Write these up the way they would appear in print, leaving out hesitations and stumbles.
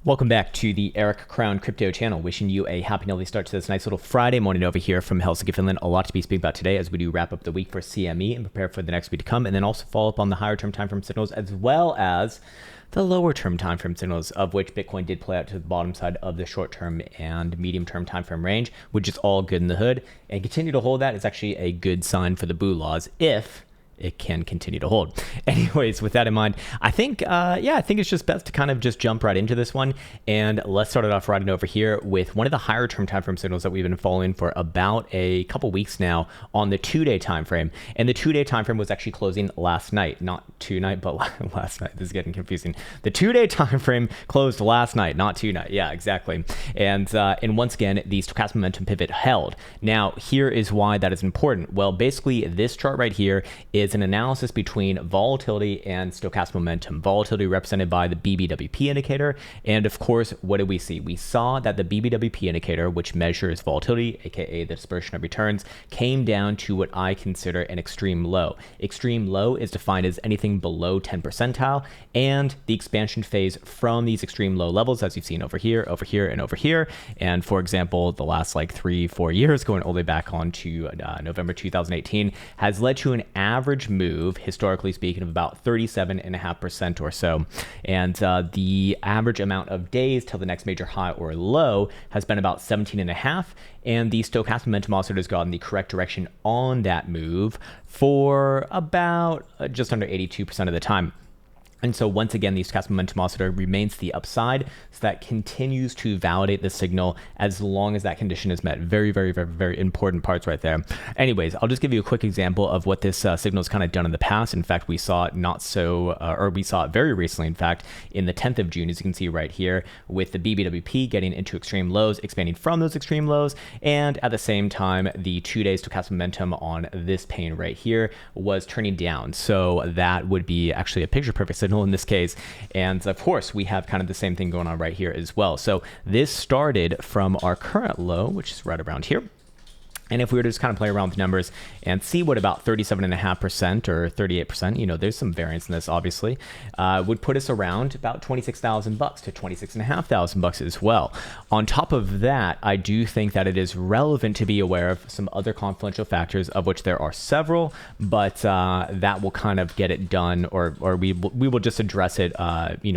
Welcome back to the Eric Krown Crypto channel. Wishing you a happy and healthy start to this nice little Friday morning over here from Helsinki, Finland. A lot to be speaking about today as we do wrap up the week for CME and prepare for the next week to come, and then also follow up on the higher term time frame signals as well as the lower term time frame signals, of which Bitcoin did play out to the bottom side of the short term and medium term time frame range, which is all good in the hood. And continue to hold that is actually a good sign for the Boo laws if it can continue to hold. Anyways, with that in mind, I think it's just best to kind of just jump right into this one. And let's start it off right over here with one of the higher term time frame signals that we've been following for about a couple weeks now on the 2-day time frame. And the 2-day time frame was actually closing last night, not tonight, but last night. This is getting confusing. The 2-day time frame closed last night, not tonight. Yeah, exactly. And once again, the stochastic momentum pivot held. Now, here is why that is important. Well, basically, this chart right here is an analysis between volatility and stochastic momentum. Volatility represented by the BBWP indicator. And of course, what did we see? We saw that the BBWP indicator, which measures volatility, aka the dispersion of returns, came down to what I consider an extreme low. Extreme low is defined as anything below 10 percentile, and the expansion phase from these extreme low levels, as you've seen over here, and over here. And for example, the last like 3-4 years, going all the way back on to November 2018, has led to an average move, historically speaking, of about 37.5% or so. And the average amount of days till the next major high or low has been about 17.5. And the stochastic momentum oscillator has gone in the correct direction on that move for about just under 82% of the time. And so once again, the stochastic momentum oscillator remains to the upside, so that continues to validate the signal as long as that condition is met. Very, very, very, very important parts right there. Anyways, I'll just give you a quick example of what this signal has kind of done in the past. In fact, we saw it we saw it very recently, in fact, in the 10th of June, as you can see right here, with the BBWP getting into extreme lows, expanding from those extreme lows, and at the same time, the 2-day stochastic momentum on this pane right here was turning down. So that would be actually a picture perfect signal in this case. And of course, we have kind of the same thing going on right here as well. So this started from our current low, which is right around here. And if we were to just kind of play around with numbers and see what about 37.5% or 38%, there's some variance in this, obviously, would put us around about $26,000 to $26,500 as well. On top of that, I do think that it is relevant to be aware of some other confluential factors, of which there are several, but that will kind of get it done, or we will just address it,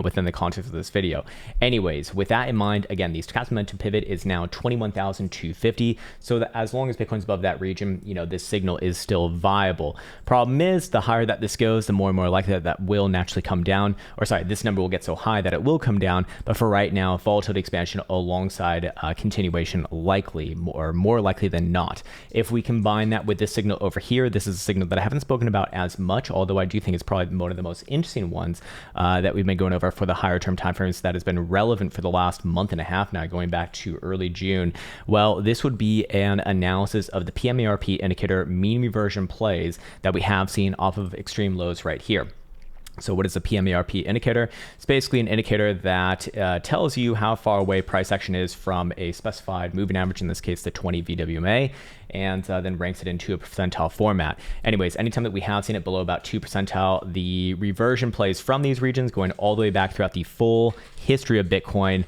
within the context of this video. Anyways, with that in mind, again, the stochastic momentum pivot is now 21,250. So that as long as Bitcoin's above that region, this signal is still viable. Problem is, the higher that this goes, the more and more likely that will naturally come down. Or sorry, this number will get so high that it will come down. But for right now, volatility expansion alongside continuation likely, or more likely than not. If we combine that with this signal over here, this is a signal that I haven't spoken about as much, although I do think it's probably one of the most interesting ones that we've been going over for the higher term timeframes that has been relevant for the last month and a half now, going back to early June. Well, this would be an analysis of the PMARP indicator mean reversion plays that we have seen off of extreme lows right here. So what is a PMARP indicator? It's basically an indicator that tells you how far away price action is from a specified moving average, in this case, the 20 VWMA, and then ranks it into a percentile format. Anyways, anytime that we have seen it below about 2 percentile, the reversion plays from these regions going all the way back throughout the full history of Bitcoin,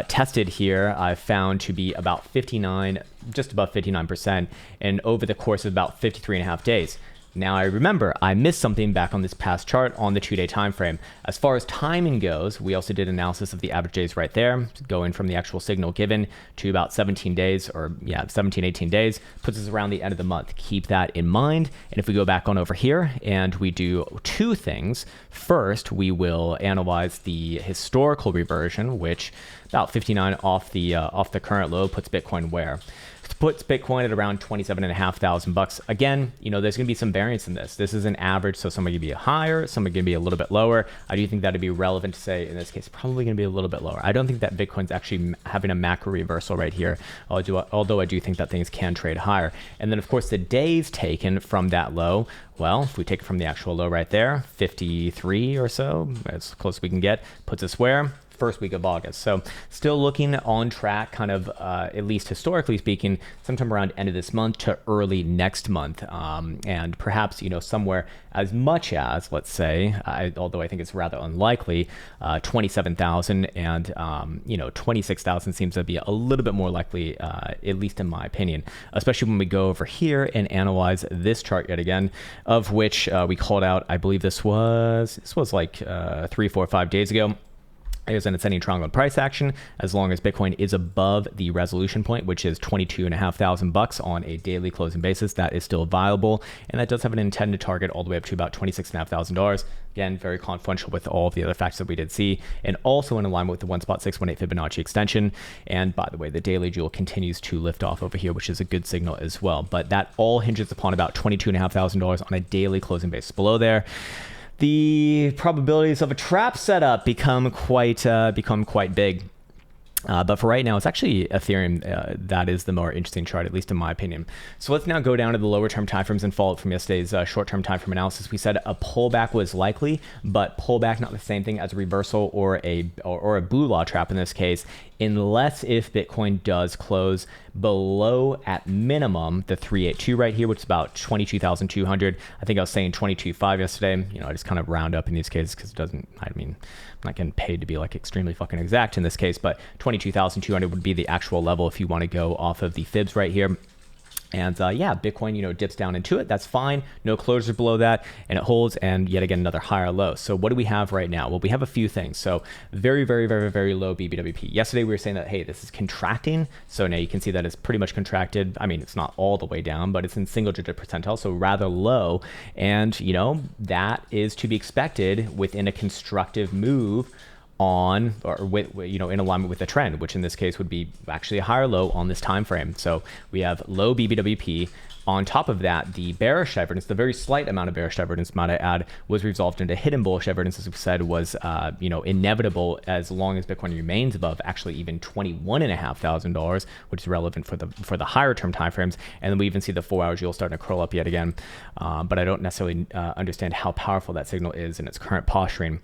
tested here, I've found to be about 59, just above 59%, and over the course of about 53.5 days. Now I remember I missed something back on this past chart on the 2-day time frame. As far as timing goes, we also did analysis of the average days right there, going from the actual signal given to about 17 days, or 17, 18 days, puts us around the end of the month. Keep that in mind. And if we go back on over here and we do two things, first, we will analyze the historical reversion, which about 59 off the current low puts Bitcoin where? Puts Bitcoin at around $27,500. Again, there's going to be some variance in this. This is an average, so some are going to be higher, some are going to be a little bit lower. I do think that would be relevant to say, in this case, probably going to be a little bit lower. I don't think that Bitcoin's actually having a macro reversal right here, although I do think that things can trade higher. And then, of course, the days taken from that low, well, if we take it from the actual low right there, 53 or so, as close as we can get, puts us where? first week of August. So still looking on track, kind of at least historically speaking, sometime around end of this month to early next month, and perhaps somewhere as much as, let's say, although I think it's rather unlikely, 27,000 and 26,000 seems to be a little bit more likely, at least in my opinion, especially when we go over here and analyze this chart yet again, of which we called out, I believe this was like 3, 4, 5 days ago. It was an ascending triangle price action as long as Bitcoin is above the resolution point, which is $22,500 on a daily closing basis. That is still viable, and that does have an intended target all the way up to about $26,500. Again, very confluential with all of the other facts that we did see, and also in alignment with the 1.618 Fibonacci extension. And by the way, the daily jewel continues to lift off over here, which is a good signal as well. But that all hinges upon about $22,500 on a daily closing basis. Below there, the probabilities of a trap setup become quite big. But for right now, it's actually Ethereum that is the more interesting chart, at least in my opinion. So let's now go down to the lower term timeframes and follow up from yesterday's short-term timeframe analysis. We said a pullback was likely, but pullback not the same thing as a reversal or a blue law trap in this case, unless if Bitcoin does close below at minimum the 382 right here, which is about 22,200. I think I was saying 22.5 yesterday. I just kind of round up in these cases because it doesn't. I'm not getting paid to be like extremely fucking exact in this case, but 22,200 would be the actual level if you want to go off of the fibs right here. And yeah, Bitcoin, dips down into it. That's fine. No closure below that, and it holds. And yet again, another higher low. So what do we have right now? Well, we have a few things. So very, very, very, very low BBWP. Yesterday, we were saying that, hey, this is contracting. So now you can see that it's pretty much contracted. I mean, it's not all the way down, but it's in single digit percentile, so rather low. And, that is to be expected within a constructive move on or with in alignment with the trend, which in this case would be actually a higher low on this time frame. So we have low BBWP. On top of that, the bearish divergence, the very slight amount of bearish divergence, might I add, was resolved into hidden bullish divergence, as we said, was inevitable as long as Bitcoin remains above actually even $21,500, which is relevant for the higher term timeframes. And then we even see the 4-hour yield starting to curl up yet again. But I don't necessarily understand how powerful that signal is in its current posturing.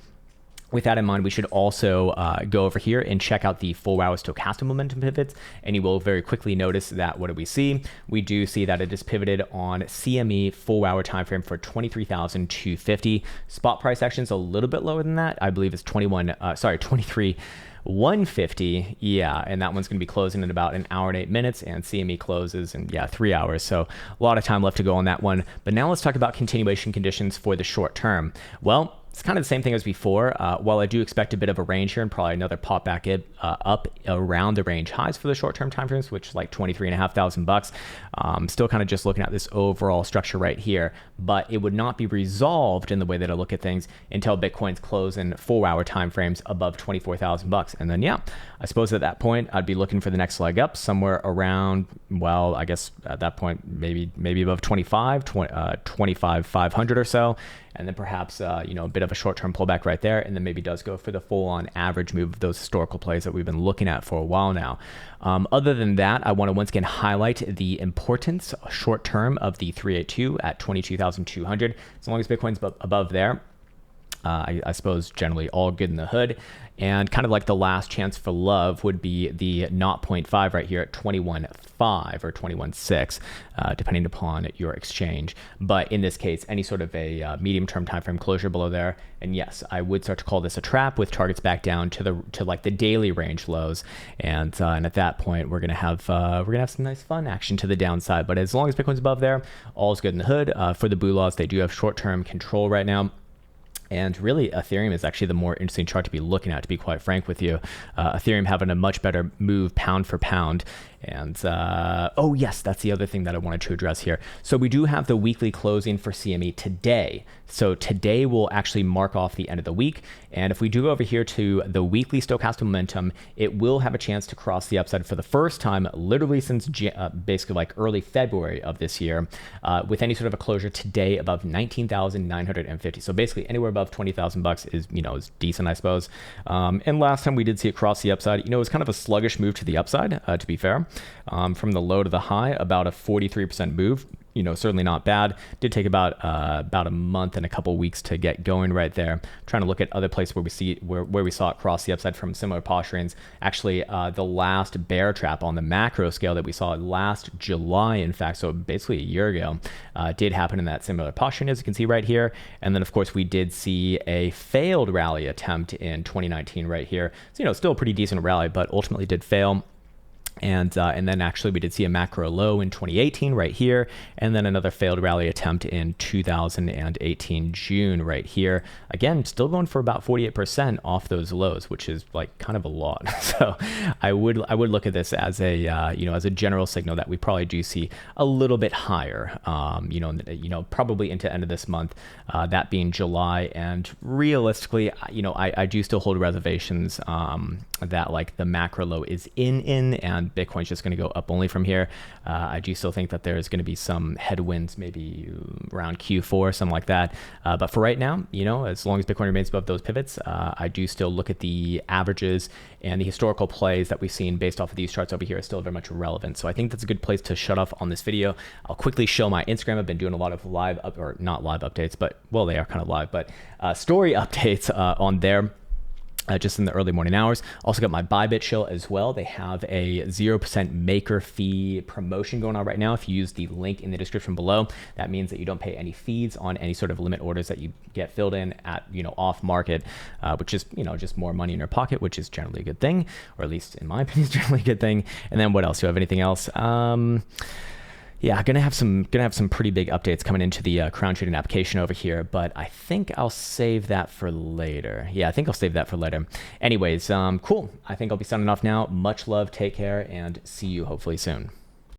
With that in mind, we should also go over here and check out the 4-hour stochastic momentum pivots, and you will very quickly notice that what do we see? We do see that it is pivoted on CME 4-hour time frame for 23,250. Spot price action is a little bit lower than that. I believe it's 23,150. Yeah, and that one's going to be closing in about an hour and 8 minutes, and CME closes in 3 hours. So a lot of time left to go on that one. But now let's talk about continuation conditions for the short term. Well, it's kind of the same thing as before. While I do expect a bit of a range here and probably another pop back up around the range highs for the short-term timeframes, which is like $23,500. Still kind of just looking at this overall structure right here, but it would not be resolved in the way that I look at things until Bitcoin's close in 4-hour timeframes above $24,000. And then, I suppose at that point, I'd be looking for the next leg up somewhere around, well, I guess at that point, maybe above 25,500 or so. And then perhaps, a bit of a short-term pullback right there, and then maybe does go for the full-on average move of those historical plays that we've been looking at for a while now. Other than that, I want to once again highlight the importance short-term of the 382 at 22,200. As long as Bitcoin's above there, I suppose generally all good in the hood. And kind of like the last chance for love would be the 0.5 right here at 21.5 or 21.6, depending upon your exchange. But in this case, any sort of a medium-term time frame closure below there. And yes, I would start to call this a trap with targets back down to like the daily range lows. And at that point, we're gonna have some nice fun action to the downside. But as long as Bitcoin's above there, all's good in the hood. For the blue laws, they do have short-term control right now. And really, Ethereum is actually the more interesting chart to be looking at, to be quite frank with you. Ethereum having a much better move pound for pound. And, oh yes, that's the other thing that I wanted to address here. So we do have the weekly closing for CME today. So today will actually mark off the end of the week. And if we do go over here to the weekly stochastic momentum, it will have a chance to cross the upside for the first time, literally since basically like early February of this year, with any sort of a closure today above 19,950. So basically anywhere above $20,000 is, is decent, I suppose. And last time we did see it cross the upside, it was kind of a sluggish move to the upside, to be fair. From the low to the high, about a 43% move. certainly not bad. Did take about a month and a couple weeks to get going right there. Trying to look at other places where we saw it cross the upside from similar posturings. Actually, the last bear trap on the macro scale that we saw last July, in fact, so basically a year ago, did happen in that similar posturing, as you can see right here. And then, of course, we did see a failed rally attempt in 2019 right here. So, still a pretty decent rally, but ultimately did fail. And then actually we did see a macro low in 2018 right here, and then another failed rally attempt in 2018 June right here. Again, still going for about 48% off those lows, which is like kind of a lot. So I would look at this as a as a general signal that we probably do see a little bit higher. Probably into end of this month, that being July. And realistically, I do still hold reservations that like the macro low is in and Bitcoin's just going to go up only from here. I do still think that there's going to be some headwinds maybe around Q4, something like that. But for right now, as long as Bitcoin remains above those pivots, I do still look at the averages, and the historical plays that we've seen based off of these charts over here are still very much relevant. So I think that's a good place to shut off on this video. I'll quickly show my Instagram. I've been doing a lot of not live updates, but well, they are kind of live, but story updates on there. Just in the early morning hours. Also got my Bybit show as well. They have a 0% maker fee promotion going on right now. If you use the link in the description below, that means that you don't pay any fees on any sort of limit orders that you get filled in at, off market, which is, just more money in your pocket, which is generally a good thing, or at least in my opinion, is generally a good thing. And then what else? Do you have anything else? Yeah, gonna have some pretty big updates coming into the Krown trading application over here, but I think I'll save that for later. Yeah, I think I'll save that for later. Anyways, cool. I think I'll be signing off now. Much love, take care, and see you hopefully soon.